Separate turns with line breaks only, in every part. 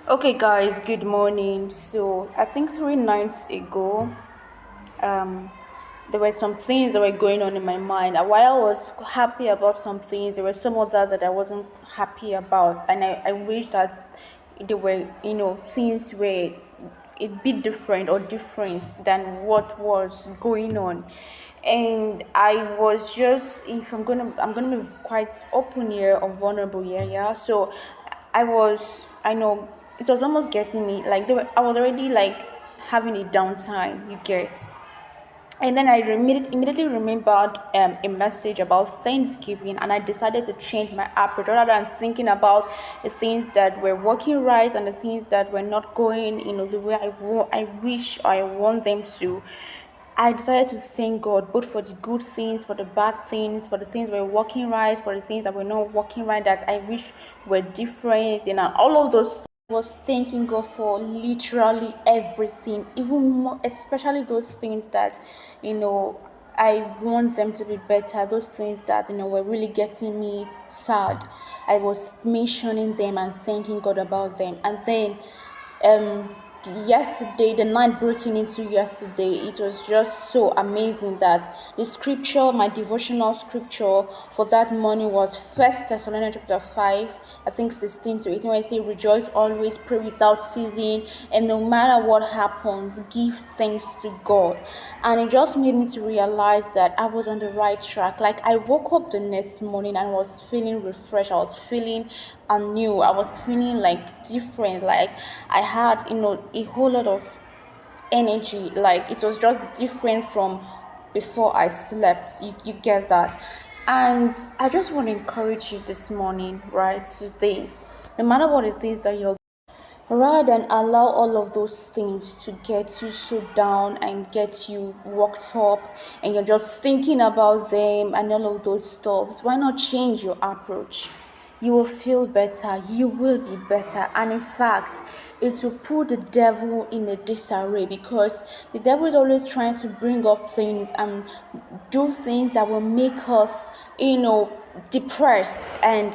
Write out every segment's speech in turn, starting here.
Okay, guys, good morning. So, I think 3 nights ago, um, there were some things that were going on in my mind. And while I was happy about some things, there were some others that I wasn't happy about. And I wish that they were, things were a bit different or different than what was going on. And I was just, if I'm gonna be quite open here or vulnerable here, yeah. So I know it was almost getting me like I was already like having a downtime, you get. And then I immediately remembered a message about Thanksgiving, and I decided to change my approach rather than thinking about the things that were working right and the things that were not going, the way I wish or I want them to. I decided to thank God both for the good things, for the bad things, for the things that were working right, for the things that were not working right that I wish were different, all of those. Was thanking God for literally everything, even more, especially those things that, you know, I want them to be better. Those things that were really getting me sad. I was mentioning them and thanking God about them, and then um yesterday, the night breaking into yesterday, it was just so amazing that the scripture, my devotional scripture for that morning was First Thessalonians chapter 5, I think 16 to 18, where I say, rejoice always, pray without ceasing, and no matter what happens, give thanks to God. And it just made me to realize that I was on the right track. Like, I woke up the next morning and was feeling refreshed, I was feeling anew, I was feeling like different. Like, I had a whole lot of energy. Like, it was just different from before I slept. You get that. And I just want to encourage you this morning, right, today, no matter what it is that you're, rather than allow all of those things to get you so down and get you worked up, and you're just thinking about them and all of those stuff, why not change your approach? You will feel better, you will be better, and in fact, it will put the devil in a disarray, because the devil is always trying to bring up things and do things that will make us, depressed, and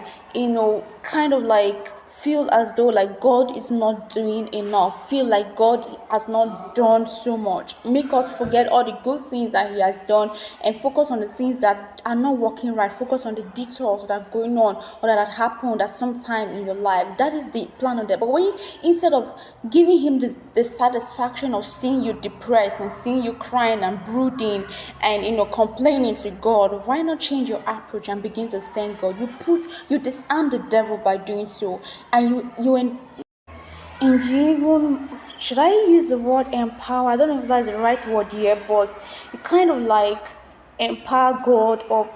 kind of like feel as though like God is not doing enough, feel like God has not done so much, make us forget all the good things that He has done and focus on the things that are not working right, focus on the details that are going on or that had happened at some time in your life. That is the plan of that. But when instead of giving Him the satisfaction of seeing you depressed and seeing you crying and brooding and complaining to God, why not change your approach and begin to thank God? You disarm the devil by doing so, and and you even, should I use the word empower? I don't know if that's the right word here, but you kind of like empower God or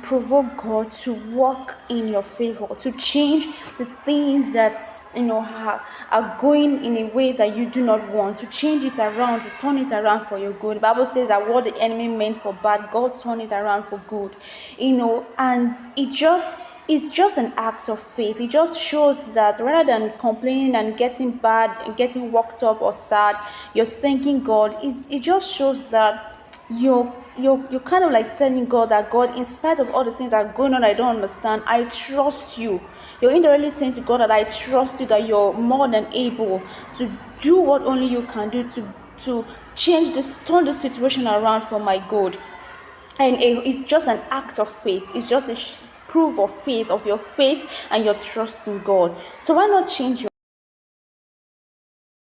provoke God to work in your favor, to change the things that are going in a way that you do not want, to change it around, to turn it around for your good. The Bible says that what the enemy meant for bad, God turned it around for good. And it's just an act of faith. It just shows that rather than complaining and getting bad and getting worked up or sad, you're thanking God. It just shows that you're kind of like telling God that, God, in spite of all the things that are going on I don't understand, I trust you. You're indirectly saying to God that I trust you, that you're more than able to do what only you can do, to change this, turn the situation around for my good. And it's just an act of faith. It's just a proof of faith, of your faith and your trust in God. So why not change your